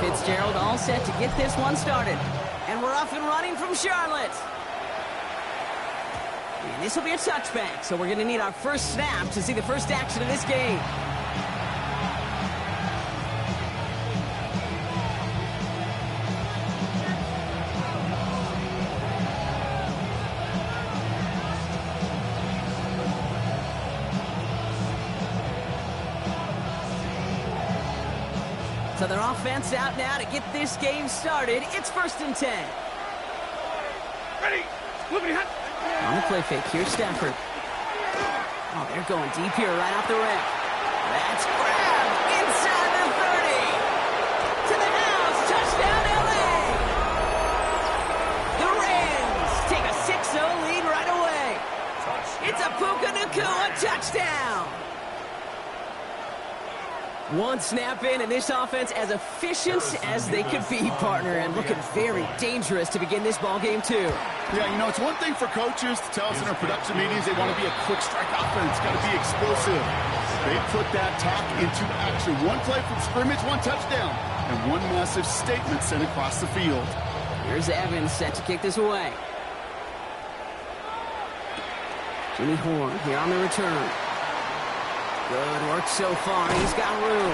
Fitzgerald all set to get this one started. And we're off and running from Charlotte. And this will be a touchback, so we're going to need our first snap to see the first action of this game. So their offense out now to get this game started. It's 1st and 10. Ready. On the play fake, here's Stafford. Oh, they're going deep here right off the rim. That's grabbed inside the 30. To the house, touchdown LA. The Rams take a 6-0 lead right away. It's a Puka Nacua touchdown. One snap in, and this offense as efficient as they could be, partner, and looking very dangerous to begin this ball game too. Yeah, you know, it's one thing for coaches to tell us in our production meetings they want to be a quick strike offense, got to be explosive. They put that talk into action. One play from scrimmage, one touchdown, and one massive statement sent across the field. Here's Evans set to kick this away. Jimmy Horn here on the return. Good work so far. He's got room.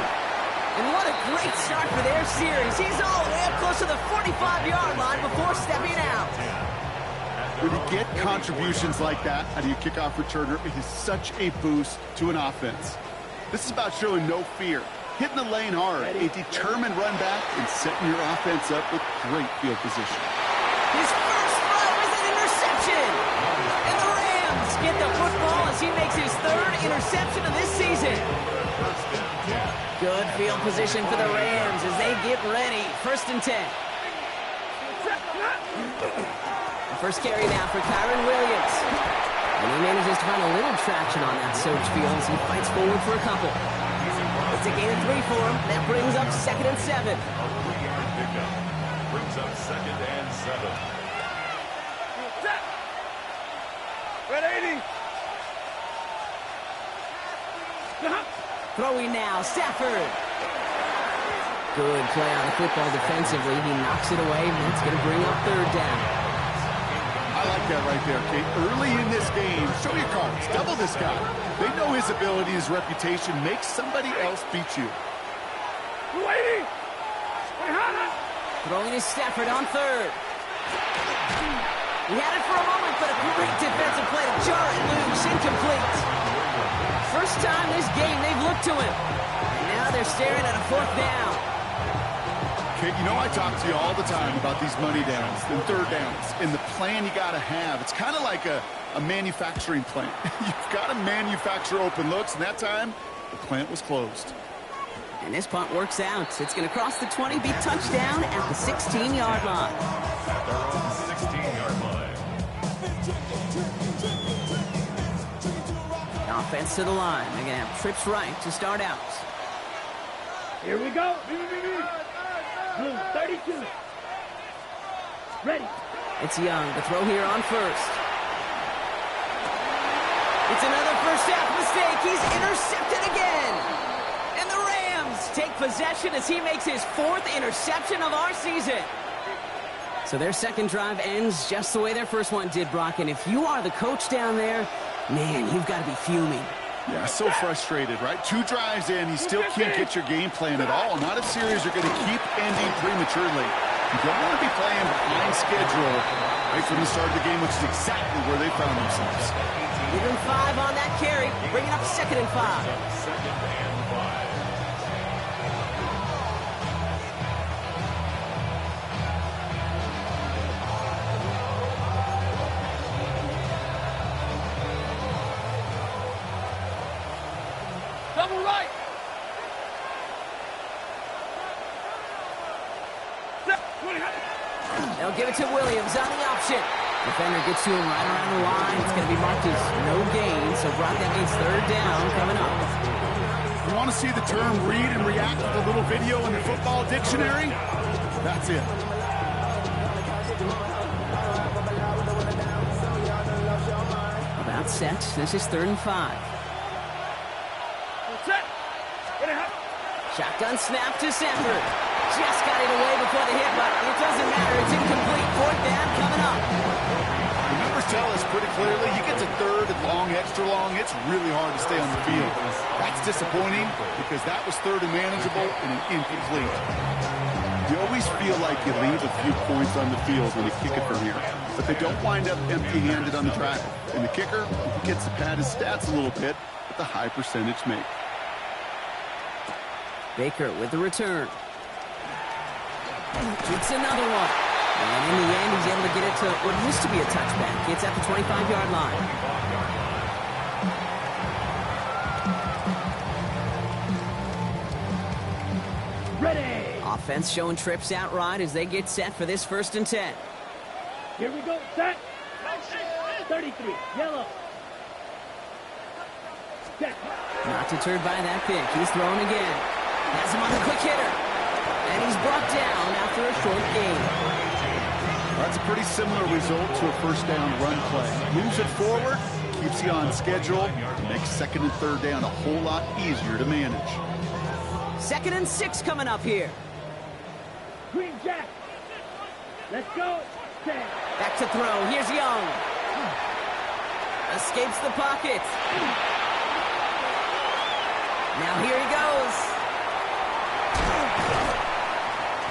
And what a great start for their series. He's all the way up close to the 45-yard line before stepping out. When you get contributions like that out of your kickoff returner, it is such a boost to an offense. This is about showing no fear, hitting the lane hard, a determined run back, and setting your offense up with great field position. His first throw is an interception. And the Rams get the football as he makes his 3rd interception of this season. Good field position for the Rams as they get ready. 1st and 10. The first carry now for Kyron Williams. And he manages to find a little traction on that search field as he fights forward for a couple. It's a gain of 3 for him. That brings up 2nd and 7. Brings up 2nd and 7. Red 80. Throwing now, Stafford. Good play on the football defensively. He knocks it away, and that's going to bring up 3rd down. I like that right there, Kate. Early in this game, show your cards. Double this guy. They know his ability, his reputation makes somebody else beat you. Throwing is Stafford on 3rd. He had it for a moment, but a great defensive play to jar it loose, incomplete. First time this game they've looked to him. And now they're staring at a 4th down. Kate, you know I talk to you all the time about these money downs and 3rd downs and the plan you got to have. It's kind of like a manufacturing plant. You've got to manufacture open looks, and that time the plant was closed. And this punt works out. It's going to cross the 20, be touchdown at the 16-yard line. At their own 16-yard line. Offense to the line. They're going to have trips right to start out. Here we go. Blue 32. Ready. It's Young to throw here on 1st. It's another first half mistake. He's intercepted again. And the Rams take possession as he makes his 4th interception of our season. So their 2nd drive ends just the way their first one did, Brock. And if you are the coach down there, man, you've got to be fuming. Yeah, so frustrated, right? 2 drives in, you still can't get your game plan at all. Not a series you're going to keep ending prematurely. You don't want to be playing behind schedule right from the start of the game, which is exactly where they found themselves. Give him 5 on that carry, bringing up 2nd and 5. 2nd and 5. Double right. They'll give it to Williams on the option. Defender gets to him right around the line. It's going to be marked as no gain. So, Brock, that means 3rd down coming up. You want to see the term read and react with a little video in the football dictionary? That's it. About set. This is 3rd and 5. Shotgun snap to Sanford. Just got it away before the hit, but it doesn't matter. It's incomplete. Fourth down coming up. The numbers tell us pretty clearly, you get to third and long, extra long, it's really hard to stay on the field. That's disappointing because that was third and manageable and an incomplete. You always feel like you leave a few points on the field when you kick it from here, but they don't wind up empty-handed on the track. And the kicker gets to pad his stats a little bit with a high percentage make. Baker with the return. It's another one. And in the end, he's able to get it to what used to be a touchback. It's at the 25-yard line. Ready. Offense showing trips out right as they get set for this 1st and 10. Here we go. Set. 33. Yellow. Set. Not deterred by that pick. He's throwing again. Has him on the quick hitter. And he's brought down after a short gain. That's a pretty similar result to a first down run play. Moves it forward, keeps you on schedule, and makes 2nd and 3rd down a whole lot easier to manage. 2nd and 6 coming up here. Green Jack. Let's go. Set. Back to throw. Here's Young. Escapes the pocket. Now here he goes.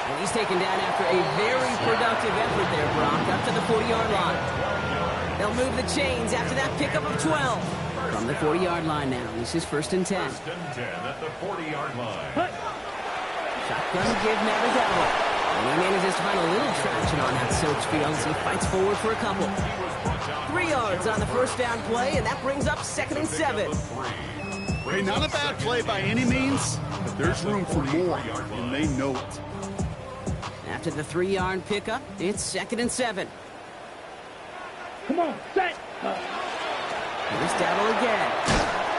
And he's taken down after a very productive effort there, Brock, up to the 40-yard line. They'll move the chains after that pickup of 12. From the 40-yard line now. This is 1st and 10. 1st and 10 at the 40-yard line. Shotgun give now to Dowell. And he manages to find a little traction on that Silks field as he fights forward for a couple. 3 yards on the first down play, and that brings up 2nd and 7. Hey, not a bad play by any means, but there's room for more, and they know it. After the 3-yard pickup, it's 2nd and 7. Come on. Set. Here's Dowell again.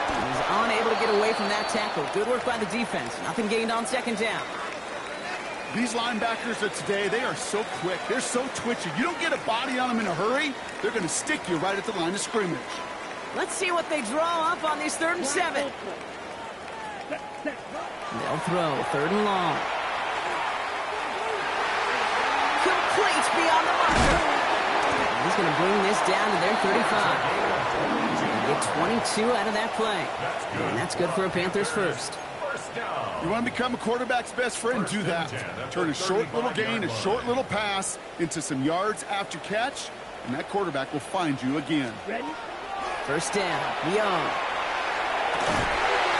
He's unable to get away from that tackle. Good work by the defense. Nothing gained on 2nd down. These linebackers of today, they are so quick. They're so twitchy. You don't get a body on them in a hurry, they're going to stick you right at the line of scrimmage. Let's see what they draw up on these 3rd and 7. They'll throw 3rd and long. Complete beyond the marker. He's going to bring this down to their 35. Get 22 out of that play. And that's good for a Panthers first. You want to become a quarterback's best friend? Do that. Turn a short little gain, a short little pass into some yards after catch, and that quarterback will find you again. Ready? 1st down. Young.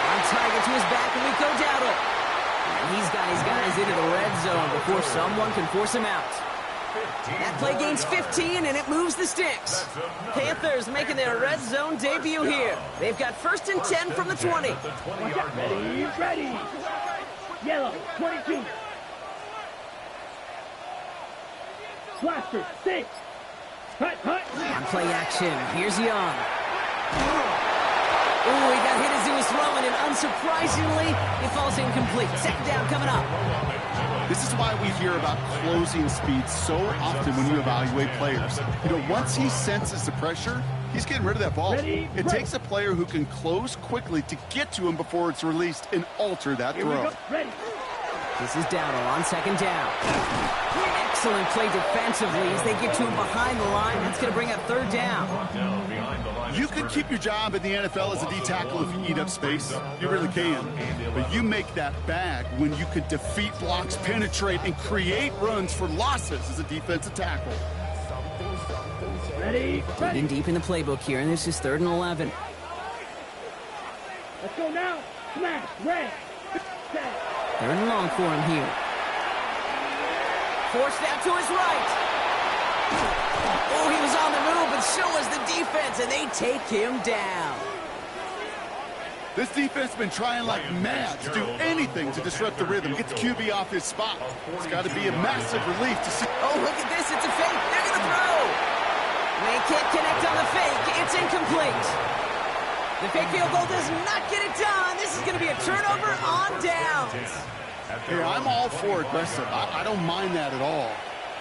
On target to his back, and we go Dowdle. And he's got his guys into the red zone before someone can force him out. That play gains 15, and it moves the sticks. Panthers making their red zone debut here. They've got 1st and 10 from the 20. Ready, ready. Yellow, 22. Blaster, 6. Hut, hut. On play action, here's Young. Ooh, he got hit as he was throwing, and unsurprisingly, it falls incomplete. 2nd down coming up. This is why we hear about closing speed so often when you evaluate players. You know, once he senses the pressure, he's getting rid of that ball. It takes a player who can close quickly to get to him before it's released and alter that throw. This is Dowdle on 2nd down. Excellent play defensively as they get to him behind the line. That's going to bring up 3rd down. You can keep your job in the NFL as a D tackle if you eat up space. You really can. But you make that bag when you can defeat blocks, penetrate, and create runs for losses as a defensive tackle. Ready, Digging deep in the playbook here, and this is 3rd and 11. Let's go now. Smash, red. 3rd and long for him here. Forced out to his right. Oh, he was on the move, but so was the defense, and they take him down. This defense has been trying like mad to do anything to disrupt the rhythm, get the QB off his spot. It's got to be a massive relief to see. Oh, look at this. It's a fake. They're going to throw. They can't connect on the fake. It's incomplete. The fake field goal does not get it done. This is going to be a turnover on downs. Hey, I'm all for aggressive. I don't mind that at all.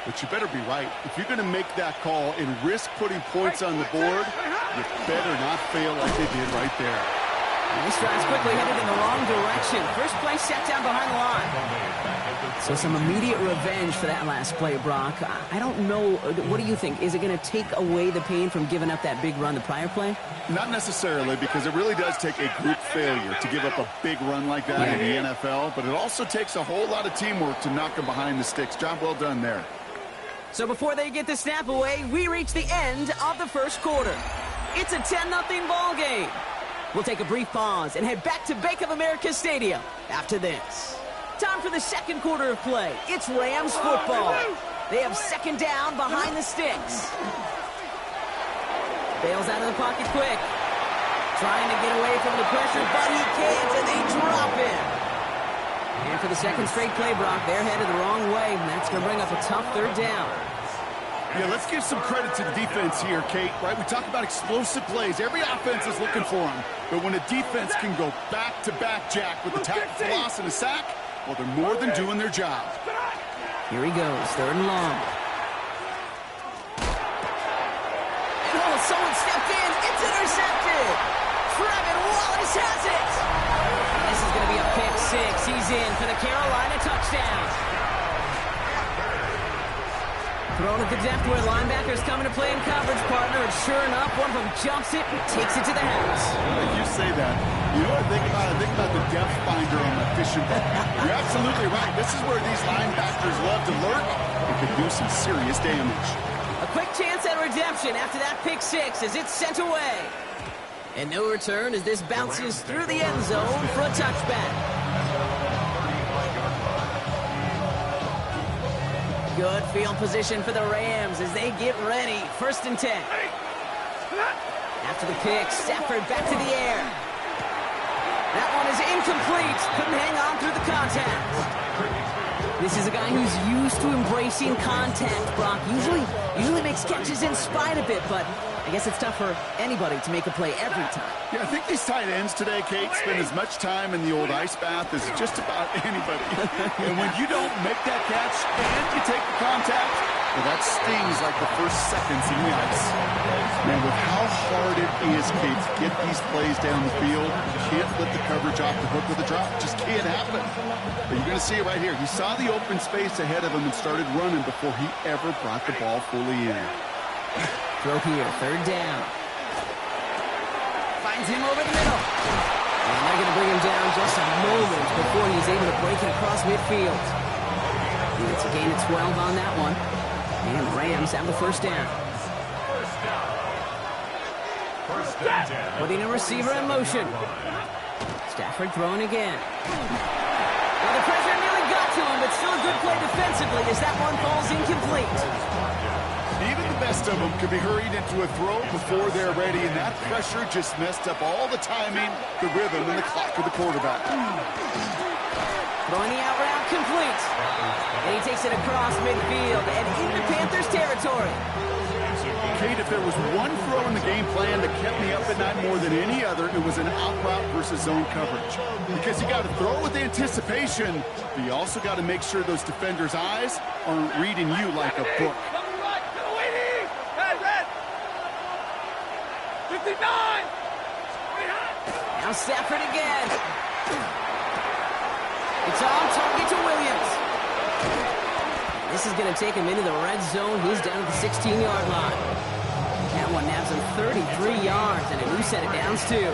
But you better be right. If you're going to make that call and risk putting points on the board, you better not fail like they did right there. And this drive's quickly headed in the wrong direction. First play set down behind the line. So some immediate revenge for that last play, Brock. I don't know. What do you think? Is it going to take away the pain from giving up that big run the prior play? Not necessarily, because it really does take a group failure to give up a big run like that in the NFL, but it also takes a whole lot of teamwork to knock them behind the sticks. Job well done there. So before they get the snap away, we reach the end of the first quarter. It's a 10-0 ball game. We'll take a brief pause and head back to Bank of America Stadium after this. Time for the second quarter of play. It's Rams football. They have second down behind the sticks. Bails out of the pocket quick. Trying to get away from the pressure, but he can't, and they drop him. And for the second straight play, Brock, they're headed the wrong way, and that's going to bring up a tough third down. Yeah, let's give some credit to the defense here, Kate, right? We talk about explosive plays. Every offense is looking for them. But when a defense can go back-to-back, Jack, with a tackle for loss and a sack, well, they're more than doing their job. Here he goes, third and long. And oh, someone stepped in. It's intercepted. Trevin Wallace has it. This is going to be a pick six. He's in for the Carolina touchdown. Thrown at the depth where linebackers coming to play in coverage, partner, and sure enough, one of them jumps it and takes it to the house. If you say that, you know what I think about? I think about the depth finder on my fishing boat. You're absolutely right. This is where these linebackers love to lurk and could do some serious damage. A quick chance at redemption after that pick six as it's sent away. And no return as this bounces through the end zone for a touchback. Good field position for the Rams as they get ready. 1st and 10. After the pick, Stafford back to the air. That one is incomplete. Couldn't hang on through the contact. This is a guy who's used to embracing contact, Brock. Usually makes catches in spite of it, but I guess it's tough for anybody to make a play every time. Yeah, I think these tight ends today, Kate, spend as much time in the old ice bath as just about anybody. And when you don't make that catch and you take the contact, well, that stings like the first seconds in the ice. Man, with how hard it is, Kate, to get these plays down the field, you can't let the coverage off the hook with a drop. It just can't happen. But you're going to see it right here. He saw the open space ahead of him and started running before he ever brought the ball fully in. Throw here, 3rd down. Finds him over the middle. And they're going to bring him down just a moment before he's able to break it across midfield. It's a gain of 12 on that one. And Rams have the 1st down. Putting a receiver in motion. Stafford throwing again. Well, the pressure nearly got to him, but still a good play defensively as that one falls incomplete. Even the best of them could be hurried into a throw before they're ready, and that pressure just messed up all the timing, the rhythm, and the clock of the quarterback. Throwing the out route complete. And he takes it across midfield and into Panthers territory. Kate, if there was one throw in the game plan that kept me up at night more than any other, it was an out route versus zone coverage. Because you got to throw with anticipation, but you also got to make sure those defenders' eyes aren't reading you like a book. 59! Now Stafford again. It's on target to Williams. This is going to take him into the red zone. He's down at the 16-yard line. That one nabs him 33 yards, and a new set of downs, too.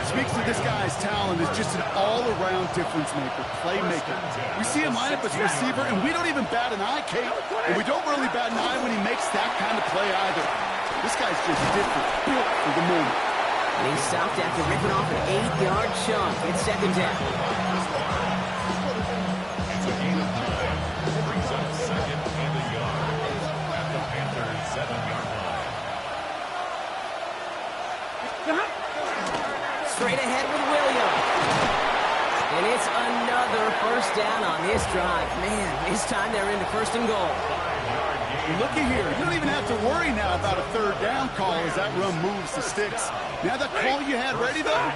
Speaks to this guy's talent as just an all-around difference maker, playmaker. We see him line up as receiver, and we don't even bat an eye, Kate. And we don't really bat an eye when he makes that kind of play either. This guy's just different, built for the moment. And he stopped after ripping off an 8-yard chunk. It's 2nd down. It's a gain of 9. Brings up 2nd and a yard at the Panthers' 7-yard line. Straight ahead with Williams. And it's another 1st down on this drive. Man, this time they're into 1st and goal. Looky here. You don't even have to worry now about a 3rd down call as that run moves the sticks. Now that call you had ready, though,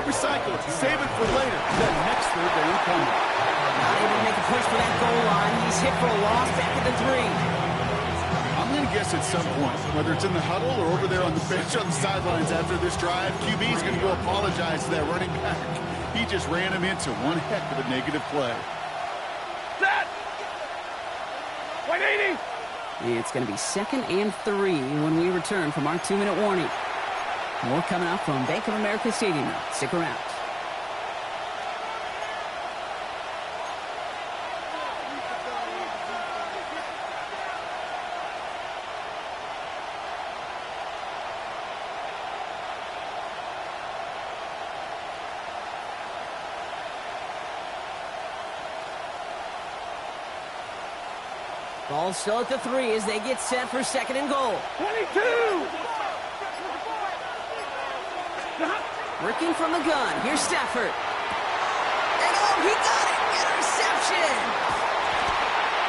recycle it. Save it for later. That next 3rd down coming. Not able to make a push for that goal line. He's hit for a loss back at the 3. I'm going to guess at some point, whether it's in the huddle or over there on the bench on the sidelines after this drive, QB's going to go apologize to that running back. He just ran him into one heck of a negative play. Set! 180! It's going to be 2nd and 3 when we return from our 2-minute warning. More coming up from Bank of America Stadium. Stick around. Ball still at the 3 as they get set for 2nd and goal. 22! Working from the gun. Here's Stafford. And oh, he got it! Interception!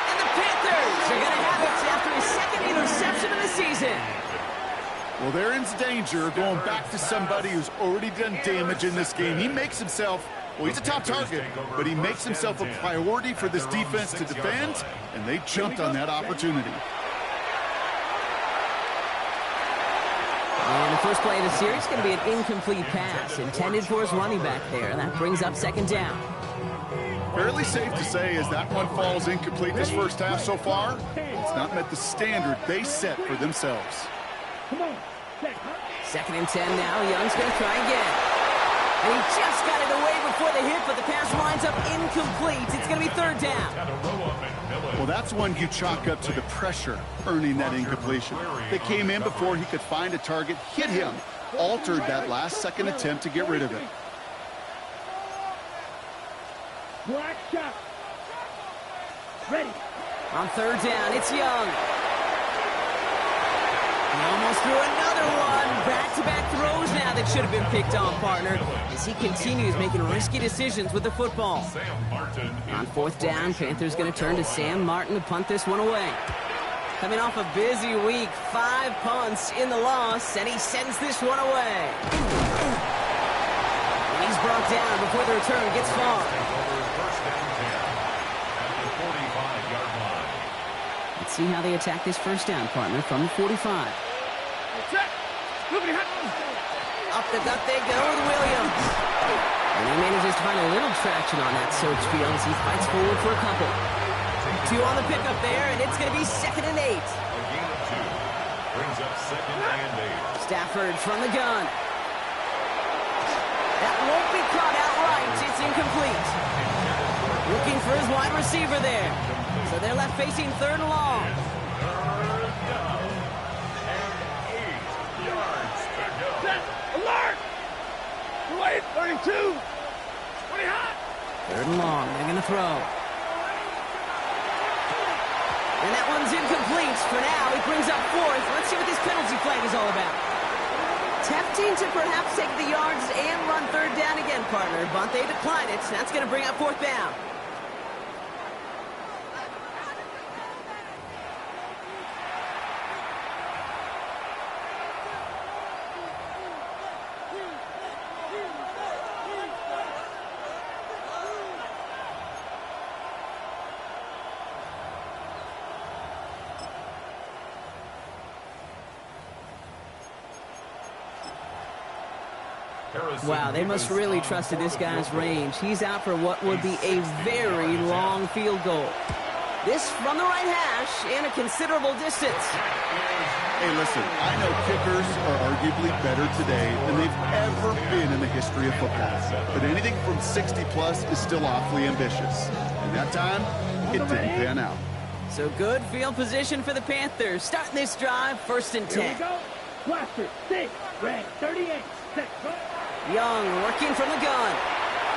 And the Panthers are going to have it after his 2nd interception of the season. Well, they're in danger going back to somebody who's already done damage in this game. He makes himself, well, he's a top target, but he makes himself a priority for this defense to defend, and they jumped on that opportunity. And the first play of the series is going to be an incomplete pass intended for his running back there. That brings up 2nd down. Fairly safe to say as that one falls incomplete this first half so far, it's not met the standard they set for themselves. Come on. 2nd and 10 now. Young's going to try again. And he just got it away before the hit, but the pass winds up incomplete. It's going to be 3rd down. Well, that's one you chalk up to the pressure earning that incompletion. They came in before he could find a target, hit him, altered that last 2nd attempt to get rid of it. Black shot. Ready. On 3rd down, it's Young. He almost threw another one. Back-to-back throws now that should have been picked on, partner, as he continues making risky decisions with the football. On 4th down, Panthers going to turn to Sam Martin to punt this one away. Coming off a busy week, 5 punts in the loss, and he sends this one away. And he's brought down before the return gets far. Let's see how they attack this 1st down, partner, from the 45. Up the gut they go with Williams. And he manages to find a little traction on that search field as he fights forward for a couple. 2 on the pickup there, and it's going to be 2nd and 8. Brings up 2nd and 8. Stafford from the gun. That won't be caught outright. It's incomplete. Looking for his wide receiver there. So they're left facing 3rd and long. Alert! Wait, 32! 20 hot! 3rd and long. They're going to throw. And that one's incomplete. For now, he brings up 4th. Let's see what this penalty flag is all about. Tempting to perhaps take the yards and run 3rd down again, partner. But they decline it. That's going to bring up 4th down. Wow, they must really trust in this guy's range. He's out for what would be a very long field goal. This from the right hash and a considerable distance. Hey, listen, I know kickers are arguably better today than they've ever been in the history of football. But anything from 60-plus is still awfully ambitious. And that time, it didn't pan out. So good field position for the Panthers. Starting this drive, 1st and 10. Here we go. Blaster, 6, red, 38, 6, go. Young working from the gun.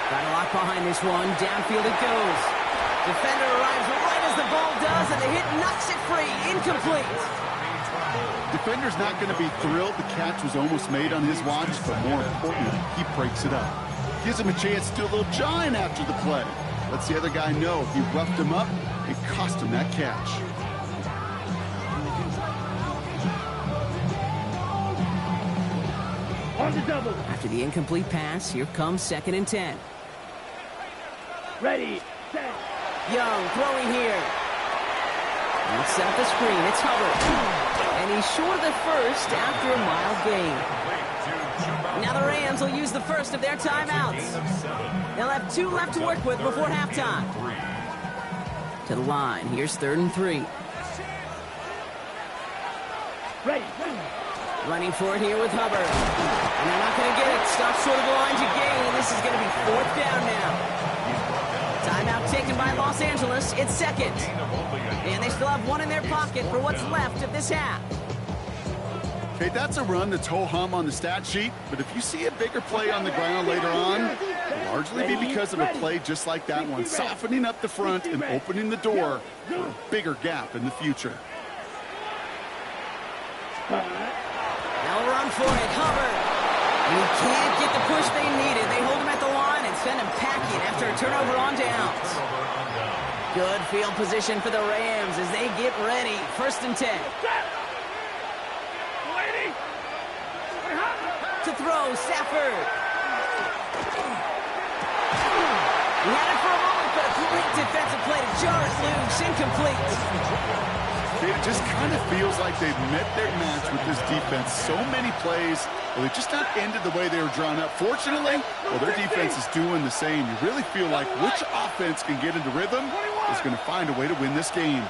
Got a lock behind this one. Downfield it goes. Defender arrives right as the ball does, and the hit knocks it free. Incomplete. Defender's not going to be thrilled the catch was almost made on his watch, but more importantly, he breaks it up. Gives him a chance to do a little jawing after the play. Lets the other guy know he roughed him up and cost him that catch. On the double. After the incomplete pass, here comes 2nd and 10. Ready, set. Young throwing here. And set up the screen. It's Hubbard. And he's short of the first after a mild gain. Now the Rams will use the first of their timeouts. They'll have 2 left to work with before halftime. To the line. Here's 3rd and 3. Ready. Running for it here with Hubbard. And they're not going to get it. Stop short of the line to gain. This is going to be 4th down now. Timeout taken by Los Angeles. It's 2nd. And they still have 1 in their pocket for what's left of this half. Okay, that's a run that's ho-hum on the stat sheet, but if you see a bigger play on the ground later on, it'll largely be because of a play just like that one, softening up the front and opening the door for a bigger gap in the future. They'll run for it, Hubbard. And he can't get the push they needed. They hold him at the line and send him packing after a turnover on downs. Good field position for the Rams as they get ready. 1st and 10. To throw, Stafford. He had it for a moment, but a great defensive play to jar it loose. Incomplete. It just kind of feels like they've met their match with this defense. So many plays, well, they just not ended the way they were drawn up. Fortunately, well, their defense is doing the same. You really feel like which offense can get into rhythm is going to find a way to win this game.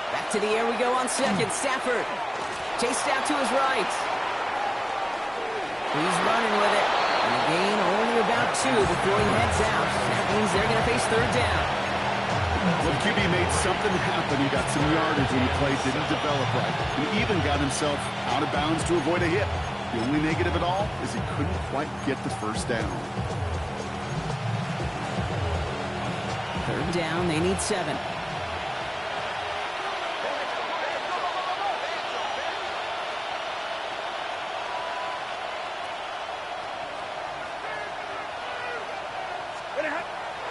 Back to the air we go on 2nd. Stafford chased out to his right. He's running with it. And a gain only about 2 before he heads out. That means they're going to face 3rd down. Well, the QB made something happen. He got some yardage when the play didn't develop right. He even got himself out of bounds to avoid a hit. The only negative at all is he couldn't quite get the 1st down. 3rd down, they need 7.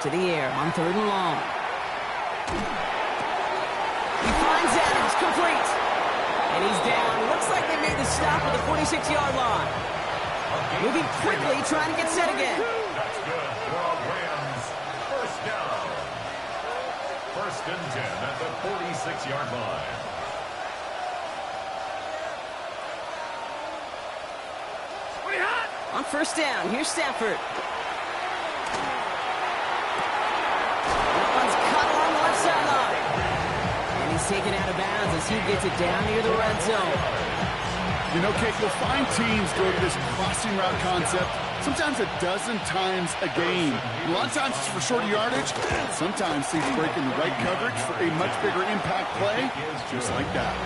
To the air on 3rd and long. He finds Adams, complete. And he's down. Looks like they made the stop at the 46-yard line. Moving quickly, trying to get set again. That's good for Rams. 1st down. 1st and 10 at the 46-yard line. On 1st down, here's Stafford. Taken out of bounds as he gets it down near the red zone. You know, Kate, you'll find teams go to this crossing route concept sometimes a dozen times a game. A lot of times it's for shorter yardage. Sometimes teams break in the right coverage for a much bigger impact play, just like that.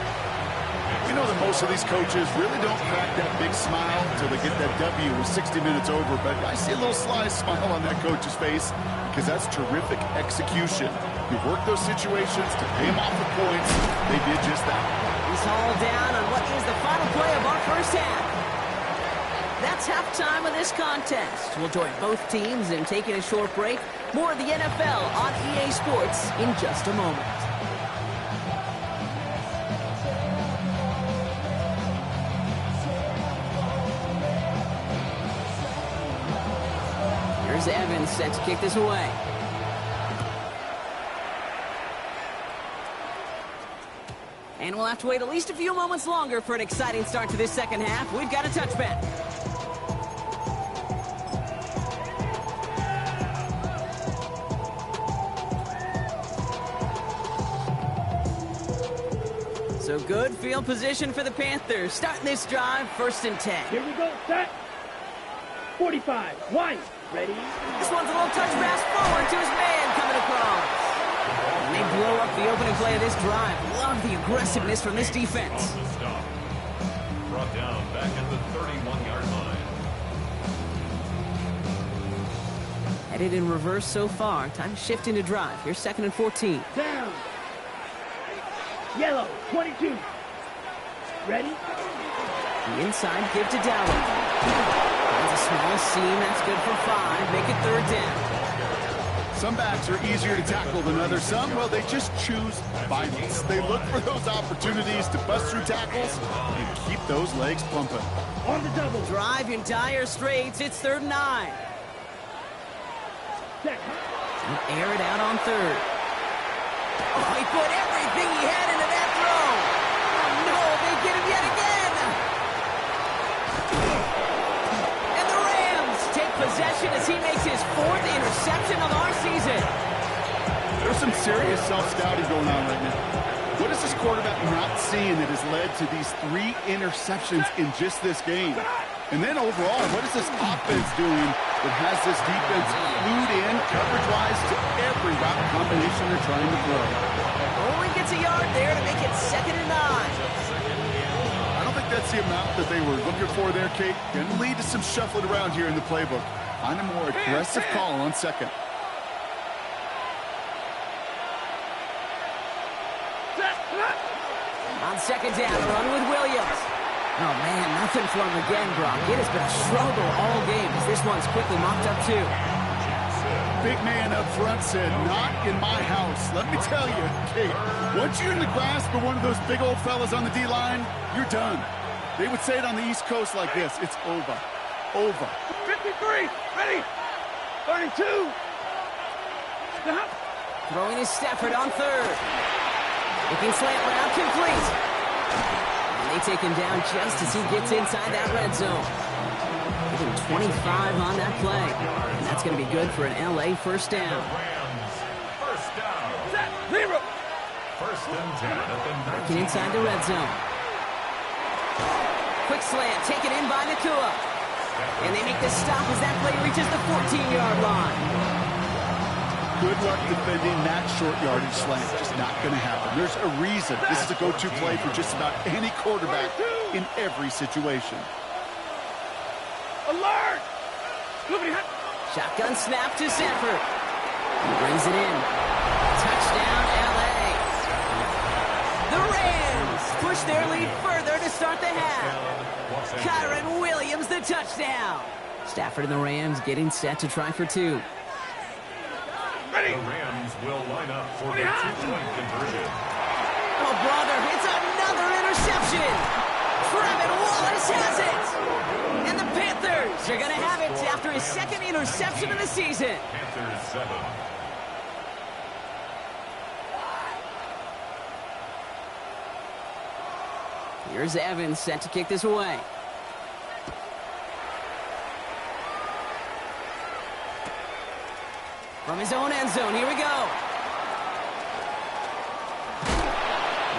You know that most of these coaches really don't crack that big smile until they get that W with 60 minutes over, but I see a little sly smile on that coach's face because that's terrific execution. You work those situations to pay them off the points. They did just that. He's hauled down on what is the final play of our 1st half. That's halftime of this contest. We'll join both teams in taking a short break. More of the NFL on EA Sports in just a moment. Here's Evans set to kick this away. And we'll have to wait at least a few moments longer for an exciting start to this 2nd half. We've got a touchback. So good field position for the Panthers. Starting this drive, 1st and 10. Here we go, set. 45, White, ready. This one's a little touch pass forward to his man coming across. And they blow up the opening play of this drive. Love the aggressiveness from this defense. Brought down back at the 31-yard line. Headed in reverse so far. Time to shift into drive. Here's 2nd and 14. Down. Yellow, 22. Ready? The inside give to Dowling. That's a small seam. That's good for 5. Make it 3rd down. Some backs are easier to tackle than others. Some, well, they just choose violence. They look for those opportunities to bust through tackles and keep those legs pumping. On the double. Drive in dire straits. It's 3rd and 9. Set. And air it out on 3rd. Oh, he put everything he had into that throw. Oh, no, they get him yet again. And the Rams take possession as he makes his 4th interception of our season. There's some serious self-scouting going on right now. What is this quarterback not seeing that has led to these 3 interceptions in just this game? And then overall, what is this offense doing that has this defense glued in coverage-wise to every route combination they're trying to throw? Only gets a yard there to make it 2nd and 9. I don't think that's the amount that they were looking for there, Kate. Going to lead to some shuffling around here in the playbook. On a more aggressive call on 2nd. On 2nd down, a run with Williams. Oh, man, nothing for him again, Brock. It has been a struggle all game as this one's quickly mopped up, too. Big man up front said, not in my house. Let me tell you, Kate, once you're in the grasp of one of those big old fellas on the D-line, you're done. They would say it on the East Coast like this, it's over. Over. 53, ready, 32. Stop. Throwing is Stafford on 3rd. Looking slant route complete. And they take him down just as he gets inside that red zone. Give him 25 on that play. And that's going to be good for an LA first down. First down. Set, 0. 1st and 10 at the Working inside the red zone. Quick slant, taken in by Nakua. And they make the stop as that play reaches the 14-yard line. Good luck defending that short yardage slant. Just not going to happen. There's a reason this is a go-to play for just about any quarterback in every situation. Alert! Shotgun snap to Sanford. He brings it in. Touchdown, LA. The Rams push their lead further to start the half. Kyron Williams, the touchdown. Stafford and the Rams getting set to try for 2. The Rams will line up for the 2-point conversion. Oh, brother, it's another interception. Trevin Wallace has it. And the Panthers are going to have it after his 2nd interception of the season. Panthers 7. Here's Evans set to kick this away. From his own end zone, here we go.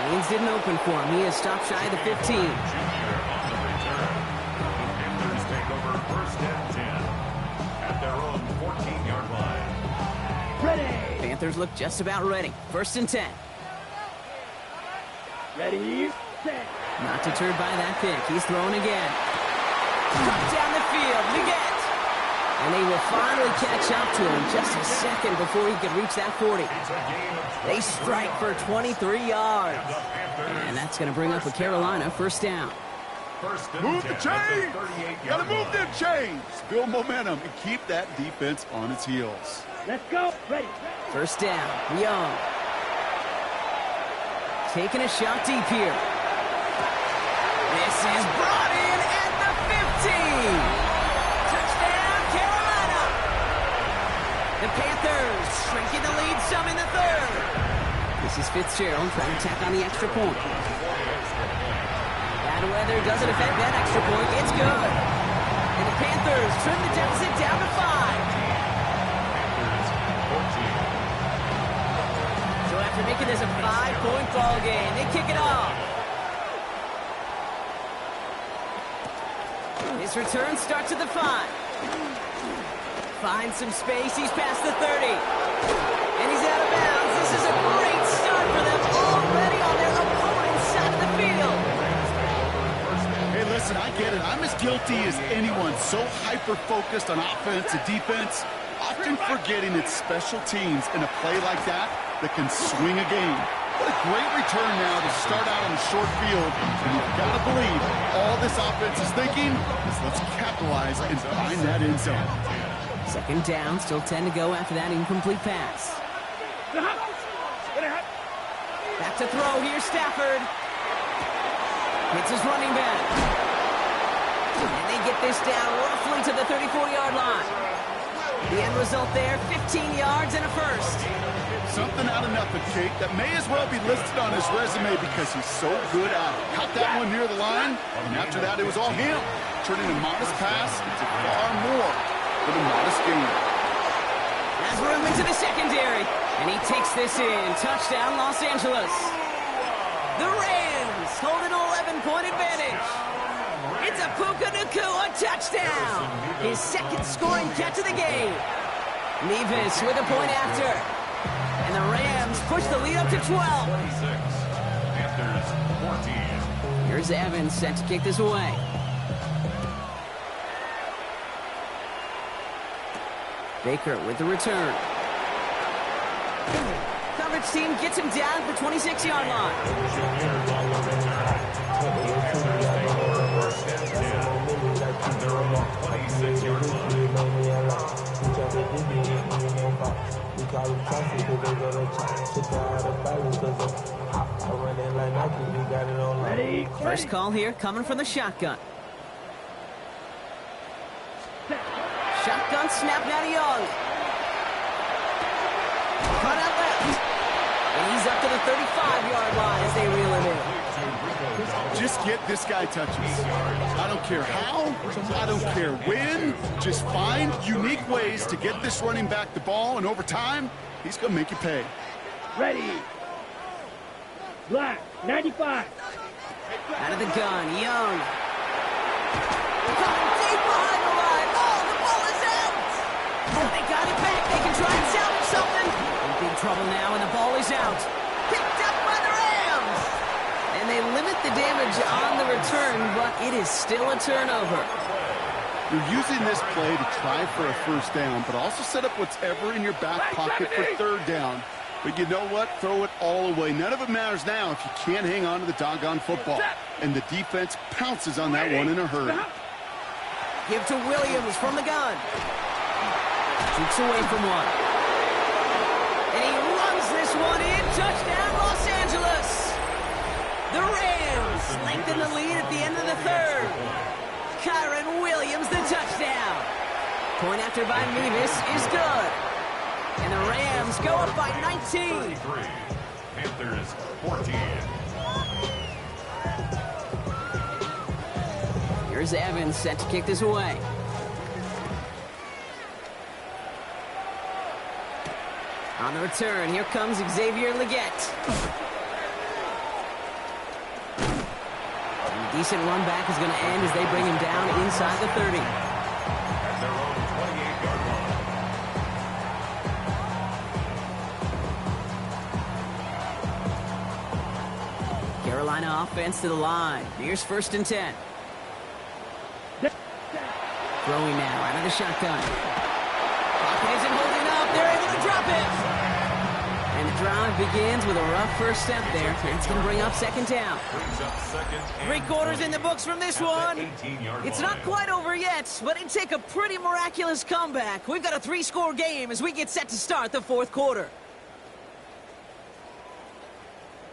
Lanes didn't open for him. He has stopped shy of the 15. Panthers take over 1st and 10 at their own 14-yard line. Ready. Panthers look just about ready. 1st and 10. Ready, set. Not deterred by that pick. He's throwing again. Cut down the field. Leggett. And they will finally catch up to him just a second before he could reach that 40. They strike for 23 yards. And that's going to bring up a Carolina first down. Move the chains! Gotta move them chains! Build momentum and keep that defense on its heels. Let's go. Ready. First down, Young. Taking a shot deep here. This is brought in at the 15. The Panthers shrinking the lead some in the 3rd. This is Fitzgerald trying to tack on the extra point. Bad weather doesn't affect that extra point. It's good. And the Panthers trim the deficit down to 5. So after making this a 5-point ball game, they kick it off. His return starts at the 5. Finds some space. He's past the 30. And he's out of bounds. This is a great start for them already on their opponent's side of the field. Hey, listen, I get it. I'm as guilty as anyone. So hyper-focused on offense and defense, often forgetting it's special teams in a play like that can swing a game. What a great return now to start out on the short field. And you've got to believe all this offense is thinking is let's capitalize and find that end zone. 2nd down, still 10 to go after that incomplete pass. Back to throw, here's Stafford. Hits his running back. And they get this down roughly to the 34-yard line. The end result there, 15 yards and a first. Something out of nothing, Kate, that may as well be listed on his resume because he's so good at it. Caught that one near the line, and after that, it was all him. Turning a modest pass into far more than a modest gain. Has room into the secondary, and he takes this in. Touchdown, Los Angeles. The Rams hold an 11-point advantage. It's a Puka Nacua touchdown. His second scoring catch of the game. Nevis with a point after. And the Rams push the lead up to 12. 26. Panthers 14. Here's Evans set to kick this away. Baker with the return. Coverage team gets him down for 26-yard line. First and 10. They're on the 26-yard Ready? First call here coming from the shotgun. Shotgun snap now to Young. Cut out left. And he's up to the 35-yard line as they reel him in. Just get this guy touches. I don't care how, I don't care when. Just find unique ways to get this running back the ball, and over time, he's going to make you pay. Ready. Black, 95. Out of the gun, Young. Coming deep behind the line. Oh, the ball is out. Oh, they got it back. They can try and salvage something. In big trouble now, and the ball is out. Picked up by the Rams. And they limit the damage on the return, but it is still a turnover. You're using this play to try for a first down, but also set up whatever in your back pocket for third down. But you know what? Throw it all away. None of it matters now if you can't hang on to the doggone football. And the defense pounces on that one in a hurry. Give to Williams from the gun. Shoots away from one. And he runs this one in. Touchdown, Los Angeles. The Rams lengthen the lead at the end of the third. Kyron Williams, the touchdown. Point after by Nevis is good. And the Rams go up by 19. 33. Panthers 14. Here's Evans set to kick this away. On the return, here comes Xavier Leggett. And a decent run back is going to end as they bring him down inside the 30. At their own 28-yard line. Carolina offense to the line. Here's first and 10. Throwing now out of the shotgun. Pocket isn't holding up. They're able to drop it. And the drive begins with a rough first step there. It's going to bring up second down. Brings up second and 3 quarters in the books from this one. 18-yard It's line. not quite over yet, but it'd take a pretty miraculous comeback. We've got a 3-score game as we get set to start the fourth quarter.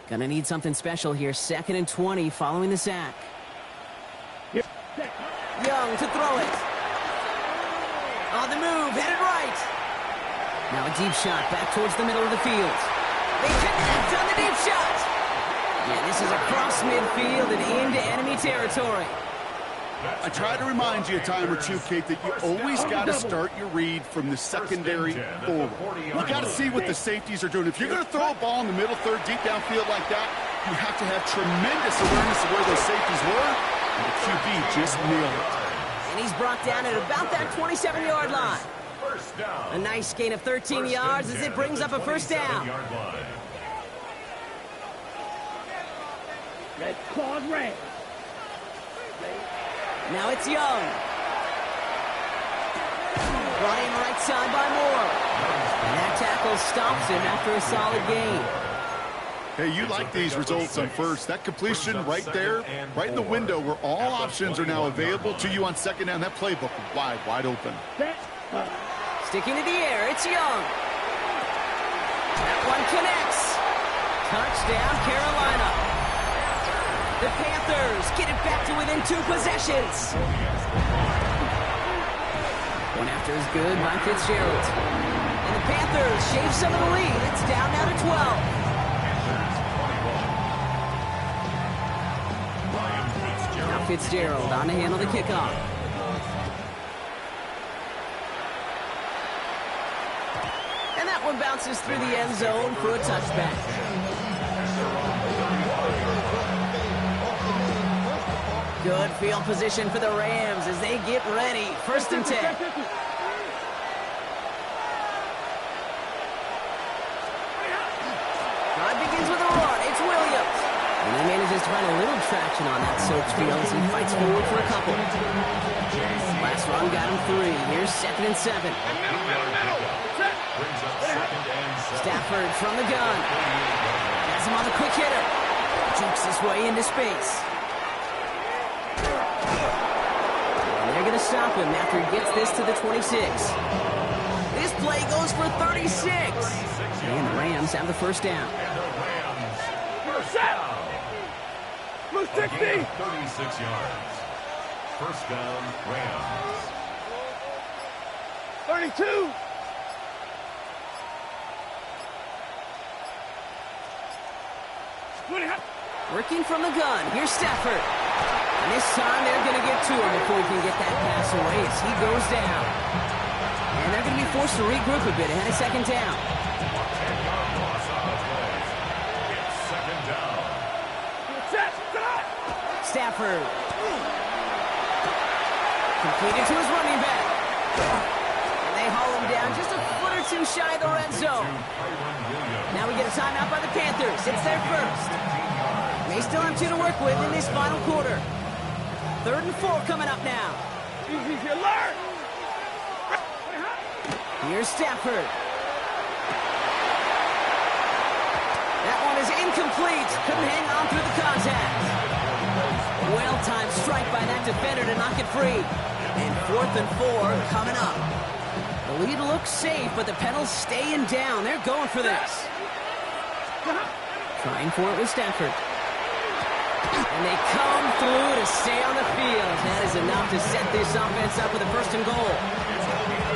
Gonna need something special here. 2nd and 20 following the sack. Young to throw it. On the move, headed right. Now a deep shot back towards the middle of the field. They connect on the deep shot. Yeah, this is across midfield and into enemy territory. I try to remind you a time or two, Kate, that you always got to start your read from the secondary forward. You got to see what the safeties are doing. If you're going to throw a ball in the middle third, deep downfield like that, you have to have tremendous awareness of where those safeties were, and the QB just nailed it. And he's brought down at about that 27-yard line. First down. A nice gain of 13 yards as it brings up a first down. Red claws red. Now it's Young. Brought in right side by Moore. And that tackle stops him after a solid gain. Hey, you like these results on first. That completion right there, right in the window where all options are now available to you on second down. That playbook wide open. Sticking to the air, it's Young. That one connects. Touchdown, Carolina. The Panthers get it back to within 2 possessions. One after is good by Fitzgerald. And the Panthers shave some of the lead. It's down now to 12. Now Fitzgerald on to handle the kickoff. And that one bounces through the end zone for a touchback. Good field position for the Rams as they get ready. 1st and 10. Drive begins with a run. It's Williams. And he manages to find a little traction on that soaked field as he fights forward for a couple. Last run got him 3. Here's 2nd and 7. Stafford from the gun. Has him on the quick hitter. Jukes his way into space. And they're going to stop him after he gets this to the 26. This play goes for 36. And the Rams have the 1st down. Move 60. 36 yards. 1st down, Rams. 32. Working from the gun. Here's Stafford. And this time they're going to get to him before he can get that pass away as he goes down. And they're going to be forced to regroup a bit ahead of 2nd down. Stafford. Completed to his running back. And they haul him down just a foot or 2 shy of the red zone. Now we get a timeout by the Panthers. It's their 1st. They still have 2 to work with in this final quarter. 3rd and 4 coming up now. Easy, alert. Here's Stafford. That one is incomplete. Couldn't hang on through the contact. Well-timed strike by that defender to knock it free. And 4th and 4 coming up. The lead looks safe, but the pedals staying down. They're going for this. Trying for it with Stafford. And they come through to stay on the field. That is enough to set this offense up with a 1st and goal.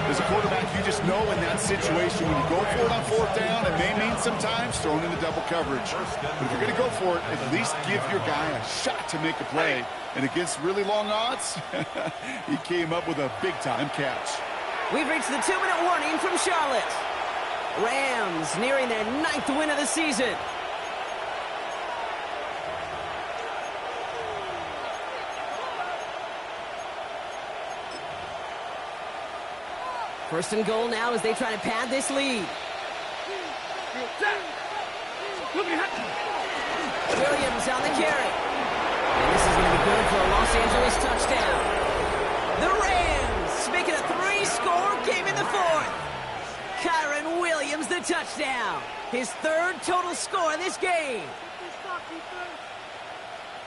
As a quarterback, you just know in that situation when you go for it on 4th down, it may mean sometimes throwing into double coverage. But if you're going to go for it, at least give your guy a shot to make a play. And against really long odds, he came up with a big-time catch. We've reached the 2-minute warning from Charlotte. Rams nearing their 9th win of the season. First and goal now as they try to pad this lead. Williams on the carry. And this is going to be good for a Los Angeles touchdown. The Rams making a 3-score game in the 4th. Kyron Williams the touchdown. His 3rd total score in this game.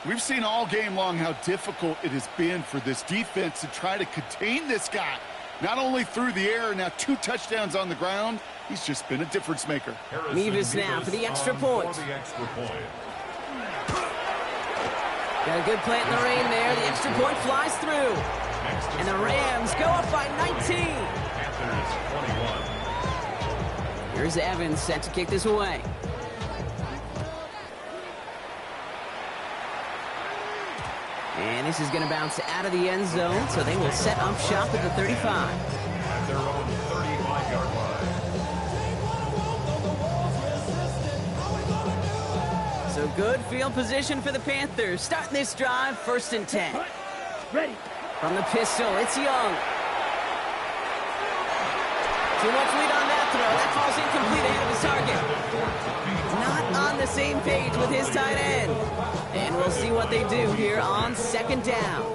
We've seen all game long how difficult it has been for this defense to try to contain this guy. Not only through the air, now 2 touchdowns on the ground. He's just been a difference maker. Mevis now for the extra point. Got a good play in the rain there. The extra point flies through. And the Rams go up by 19. Here's Evans set to kick this away. And this is going to bounce out of the end zone, so they will set up shop at the 35. At their own 35-yard line. So good field position for the Panthers. Starting this drive, 1st and 10. Ready. From the pistol, it's Young. Too much lead on that throw. That falls incomplete ahead of his target. Not on the same page with his tight end. And we'll see what they do here on 2nd down.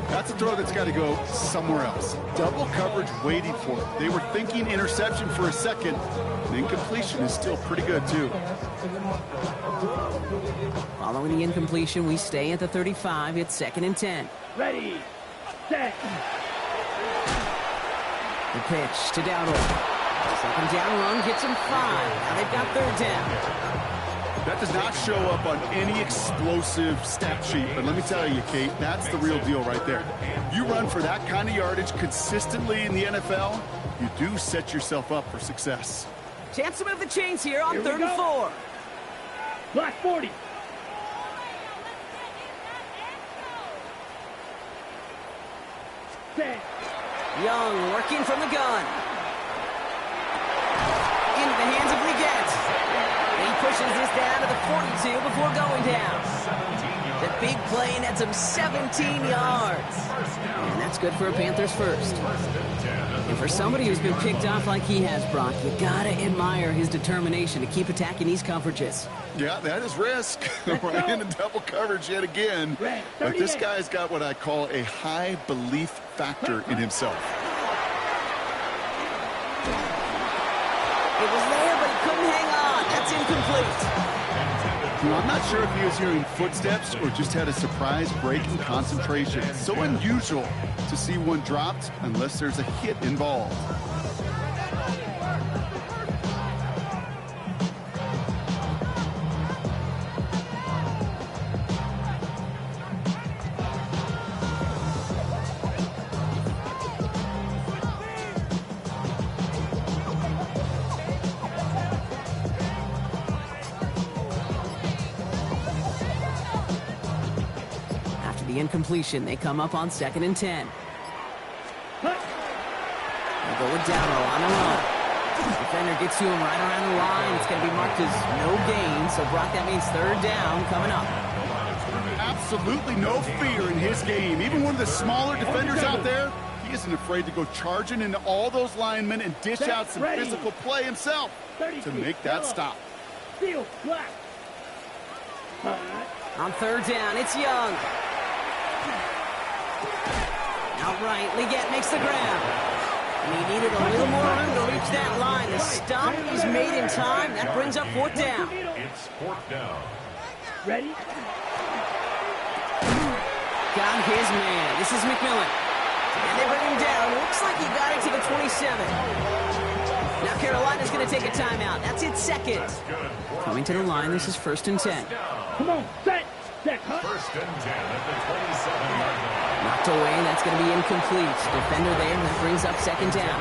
That's a throw that's got to go somewhere else. Double coverage waiting for it. They were thinking interception for a second. And incompletion is still pretty good, too. Following the incompletion, we stay at the 35. It's 2nd and 10. Ready. Set. The pitch to Dowdle. 2nd down run gets him 5. Now they've got 3rd down. That does not show up on any explosive stat sheet, but let me tell you, Kate, that's the real deal right there. You run for that kind of yardage consistently in the NFL, you do set yourself up for success. Chance to move the chains here on 3rd and 4. Black 40. Young working from the gun. Into the hands of Leggett. He pushes this down to the 42 before going down. The big play nets him 17 yards. And that's good for a Panthers first. And for somebody who's been picked off like he has, Brock, you gotta admire his determination to keep attacking these coverages. Yeah, that is risk. We're in double coverage yet again. But this guy's got what I call a high belief factor in himself. It was there, but he couldn't hang on. That's incomplete. Well, I'm not sure if he was hearing footsteps or just had a surprise break in concentration. It's so unusual to see one dropped unless there's a hit involved. The incompletion, they come up on 2nd and 10. They'll go with Dowdle on the run. Defender gets to him right around the line. It's going to be marked as no gain, so Brock, that means 3rd down coming up. Absolutely no fear in his game. Even one of the smaller defenders out there, he isn't afraid to go charging into all those linemen and dish out some physical play himself to make that stop. On 3rd down, it's Young. Outright, Leggett makes the grab. And he needed a little more room to reach that line. The stop is made in time. That brings up 4th down. It's 4th down. Ready? Got his man. This is McMillan. And they bring him down. Looks like he got it to the 27. Now Carolina's going to take a timeout. That's its 2nd. Coming to the line, this is 1st and 10. Come on, set. 1st and 10 at the 27-yard line. Knocked away, that's going to be incomplete. Defender there, that brings up 2nd down.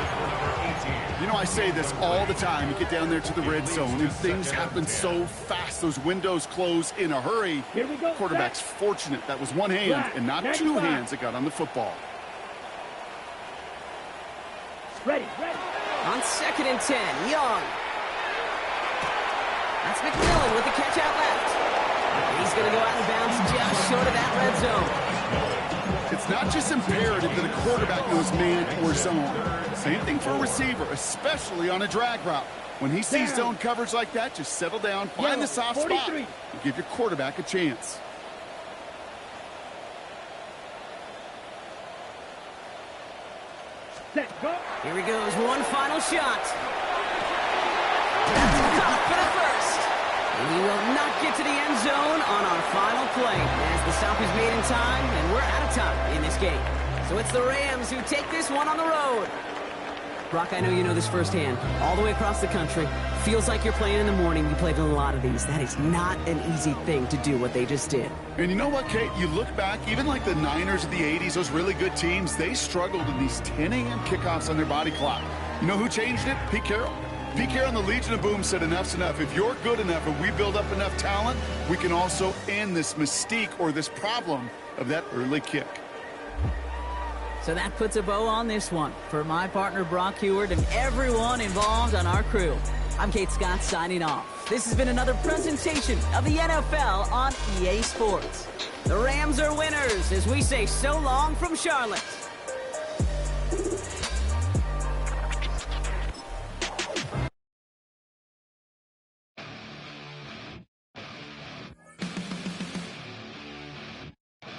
You know, I say this all the time. You get down there to the red zone, and things happen so fast. Those windows close in a hurry. Here we go. Quarterback's fortunate. That was one hand and not 2 hands that got on the football. Ready. On 2nd and 10, Young. That's McMillan with the catch out left. He's going to go out of bounds just short of that red zone. It's not just imperative that a quarterback knows man or zone. Same thing for a receiver, especially on a drag route. When he sees zone coverage like that, just settle down, find the soft spot, and give your quarterback a chance. Here he goes, one final shot. That's caught for the first. And he will not get to the end zone on our final play, as the stop is made in time, and we're out of time in this game. So it's the Rams who take this one on the road. Brock, I know you know this firsthand. All the way across the country, feels like you're playing in the morning. You played a lot of these. That is not an easy thing to do what they just did. And you know what, Kate? You look back, even like the Niners of the 80s, those really good teams, they struggled in these 10 a.m. kickoffs on their body clock. You know who changed it? Pete Carroll. Pete Carroll and the Legion of Boom said enough's enough. If you're good enough and we build up enough talent, we can also end this mystique or this problem of that early kick. So that puts a bow on this one. For my partner, Brock Heward, and everyone involved on our crew, I'm Kate Scott signing off. This has been another presentation of the NFL on EA Sports. The Rams are winners as we say so long from Charlotte.